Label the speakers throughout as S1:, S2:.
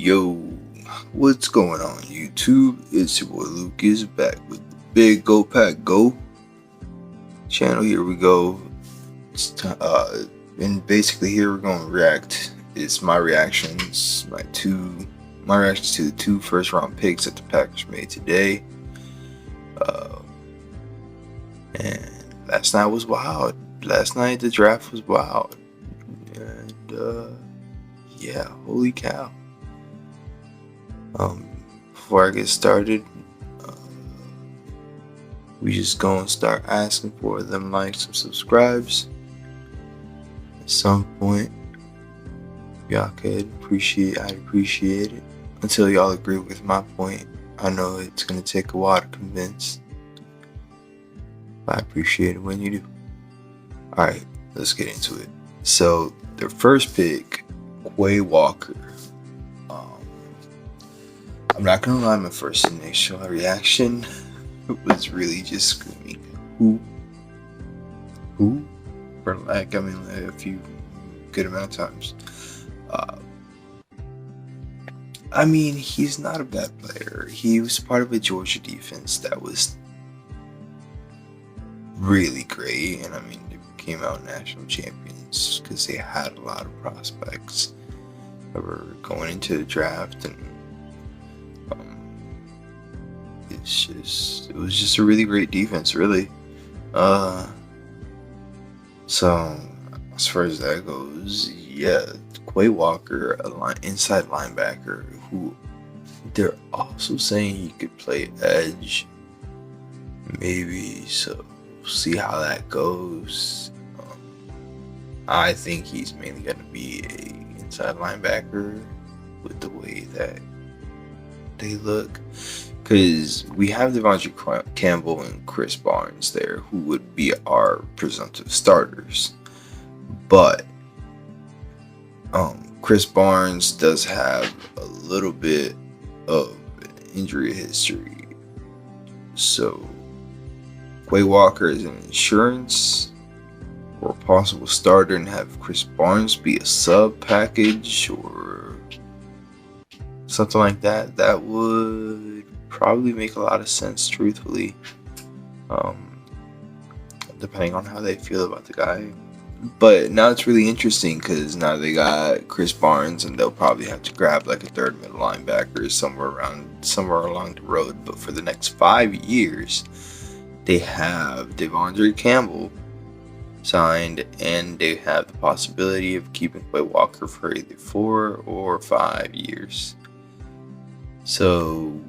S1: Yo, what's going on YouTube? It's your boy Lucas back with the Big Go Pack Go channel. Here we go. And basically here we're going to react. It's my reactions, my reactions to the 2 first-round picks that the Packers made today. And last night was wild. Last night the draft was wild. And yeah, holy cow. Before I get started, we just gonna start asking for them likes and subscribes. At some point, y'all could I'd appreciate it. Until y'all agree with my point. I know it's gonna take a while to convince. I appreciate it when you do. Alright, let's get into it. So, their first pick, Quay Walker. I'm not gonna lie, my first initial reaction was really just screaming, who? For a few good amount of times. He's not a bad player. He was part of a Georgia defense that was really great, and they came out national champions because they had a lot of prospects that were going into the draft, and it was just a really great defense, really. So as far as that goes, yeah, Quay Walker, inside linebacker, who they're also saying he could play edge, maybe. So we'll see how that goes. I think he's mainly going to be a inside linebacker with the way that they look, because we have Devondre Campbell and Chris Barnes there, who would be our presumptive starters. But Chris Barnes does have a little bit of injury history, so Quay Walker is an insurance or a possible starter, and have Chris Barnes be a sub package or something like that. That would probably make a lot of sense, truthfully, depending on how they feel about the guy. But now it's really interesting because now they got Chris Barnes, and they'll probably have to grab like a third middle linebacker somewhere along the road. But for the next 5 years, they have Devondre Campbell signed, and they have the possibility of keeping Quay Walker for either 4 or 5 years. So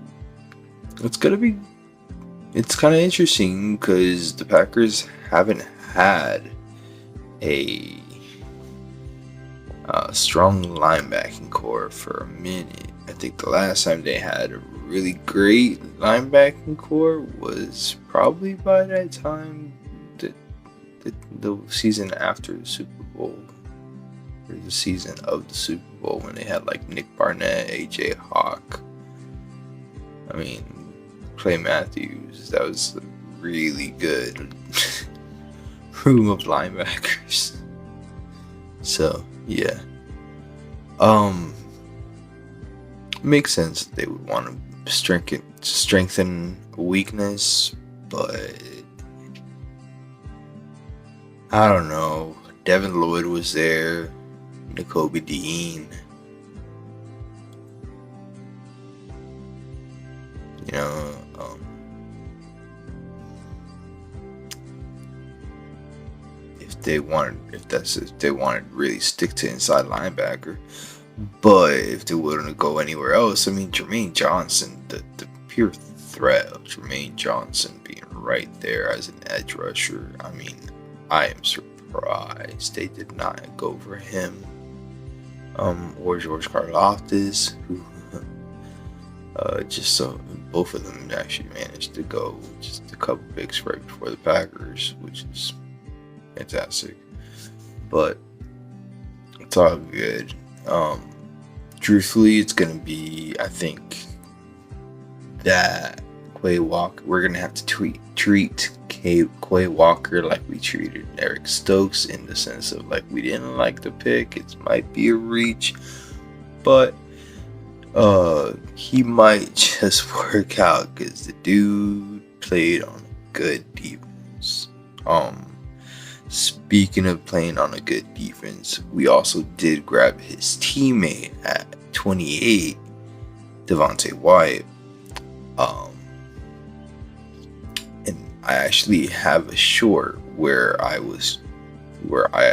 S1: it's kind of interesting because the Packers haven't had a strong linebacking core for a minute. I think the last time they had a really great linebacking core was probably by that time, the season after the Super Bowl, or the season of the Super Bowl, when they had like Nick Barnett, AJ Hawk, Clay Matthews. That was a really good room of linebackers. So yeah, makes sense that they would want to strengthen a weakness, but I don't know. Devin Lloyd was there, Nakobe Dean. If they wanted to really stick to inside linebacker. But if they wouldn't go anywhere else, Jermaine Johnson, the pure threat of Jermaine Johnson being right there as an edge rusher, I am surprised they did not go for him, or George Karlaftis, who just so both of them actually managed to go just a couple picks right before the Packers, which is fantastic. But it's all good. Truthfully, it's gonna be, I think, that Quay Walker, we're gonna have to treat Quay Walker like we treated Eric Stokes, in the sense of like we didn't like the pick. It might be a reach, but He might just work out because the dude played on a good defense. Speaking of playing on a good defense, we also did grab his teammate at 28, Devontae Wyatt. And I actually have a short where I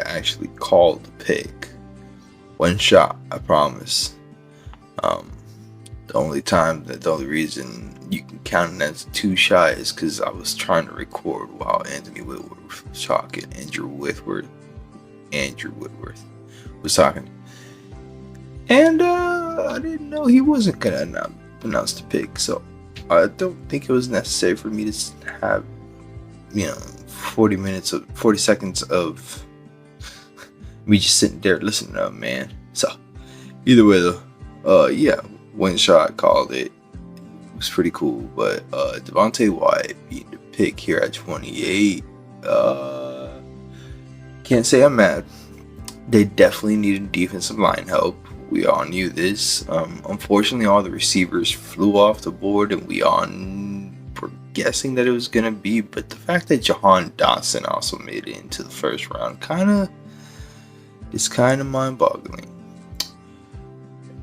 S1: actually called the pick. One shot, I promise. The only reason you can count it as 2 shot is because I was trying to record while Anthony Whitworth was talking. Andrew Whitworth was talking. And I didn't know he wasn't going to announce the pick. So I don't think it was necessary for me to have, 40 seconds of me just sitting there listening to him, man. So either way though, yeah. One shot called it. It was pretty cool, but Devontae Wyatt being the pick here at 28. Can't say I'm mad. They definitely needed defensive line help. We all knew this. Unfortunately, all the receivers flew off the board, and we all were guessing that it was gonna be. But the fact that Jahan Dotson also made it into the first round is kind of mind-boggling.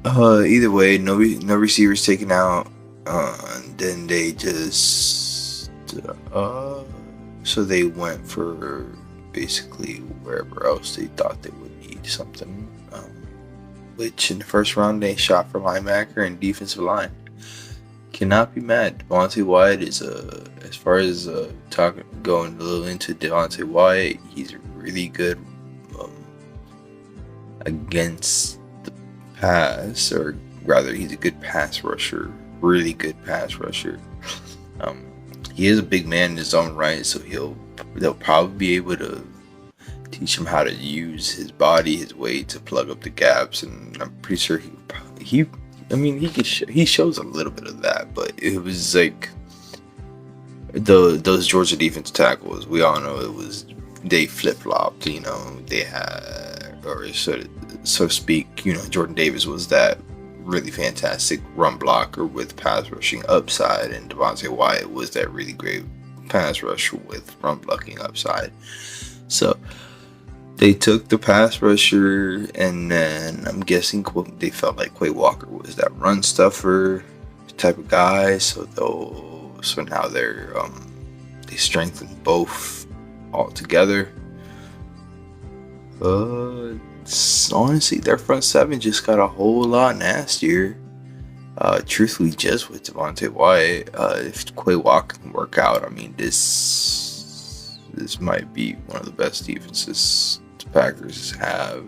S1: Either way, no receivers taken out. And then they just so they went for basically wherever else they thought they would need something. Which in the first round they shot for linebacker and defensive line. Cannot be mad. Devontae Wyatt is as far as going a little into Devontae Wyatt, he's really good against the pass, or rather he's a good pass rusher, really good pass rusher. He is a big man in his own right, so they'll probably be able to teach him how to use his body, his weight to plug up the gaps, and I'm pretty sure he shows a little bit of that, but it was like those Georgia defensive tackles, we all know they flip-flopped, they had, or so to speak, Jordan Davis was that really fantastic run blocker with pass rushing upside, and Devontae Wyatt was that really great pass rusher with run blocking upside. So they took the pass rusher, and then I'm guessing they felt like Quay Walker was that run stuffer type of guy. So now they strengthened both all together. Honestly, their front seven just got a whole lot nastier. Truthfully, just with Devontae Wyatt, if Quay Walker can work out, this might be one of the best defenses the Packers have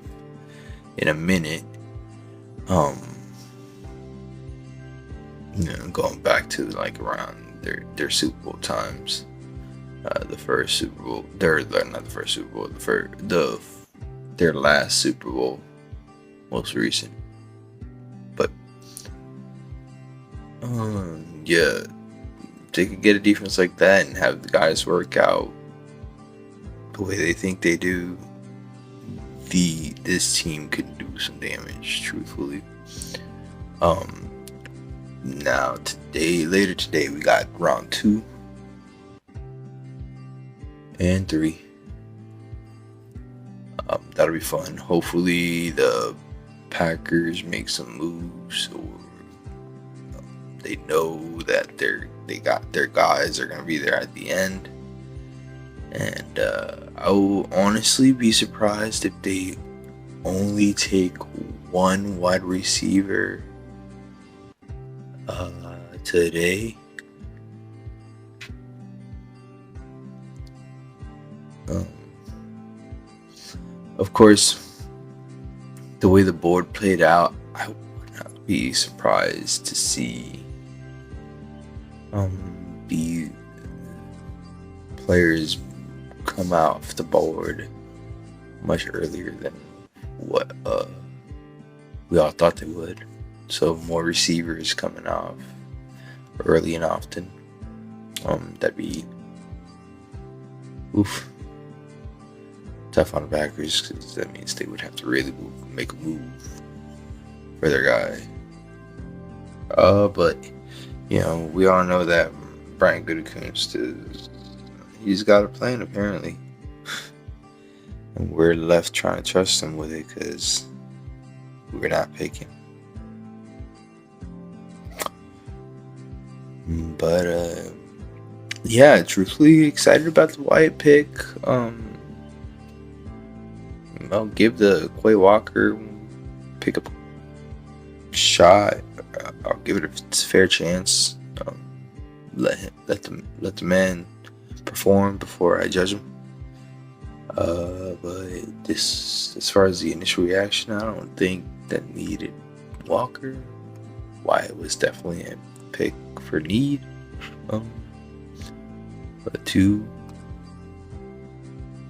S1: in a minute. Going back to like around their Super Bowl times, their last Super Bowl, most recent. But yeah, they could get a defense like that and have the guys work out the way they think they do, this team could do some damage, truthfully. Now later today we got round 2 and 3. That'll be fun. Hopefully the Packers make some moves, or they know that they got their guys are gonna be there at the end. And I will honestly be surprised if they only take one wide receiver today. Of course, the way the board played out, I would not be surprised to see the players come off the board much earlier than what we all thought they would. So more receivers coming off early and often. That'd be tough on the Packers, because that means they would have to really make a move for their guy. But we all know that Brian Gutekunst he's got a plan apparently, and we're left trying to trust him with it because we're not picking. But yeah, truthfully excited about the Wyatt pick. I'll give the Quay Walker pick up shot. I'll give it a fair chance. Let the man perform before I judge him. But this, as far as the initial reaction, I don't think that needed Walker. Wyatt was definitely a pick for need. But 2,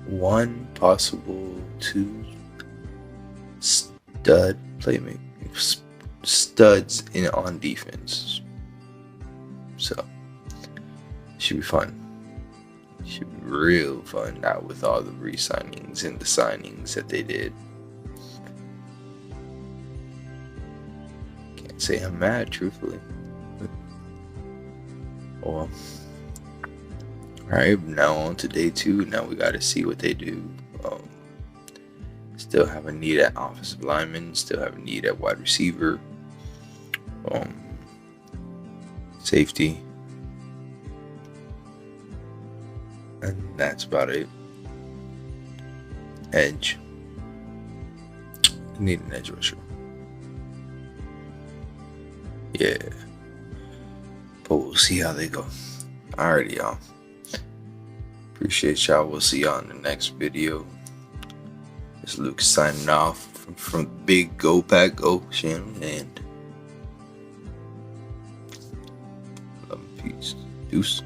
S1: 1 possible 2 studs on defense. So should be fun. Should be real fun now with all the re-signings and the signings that they did. Can't say I'm mad, truthfully. Well, alright, now on to day 2. Now we got to see what they do. Still have a need at offensive lineman. Still have a need at wide receiver. Safety. And that's about it. Edge. Need an edge rusher. Yeah. But we'll see how they go. Alrighty, y'all. Appreciate y'all. We'll see y'all in the next video. This is Luke signing off from Big Go Pack Go channel, and love and peace. Deuce.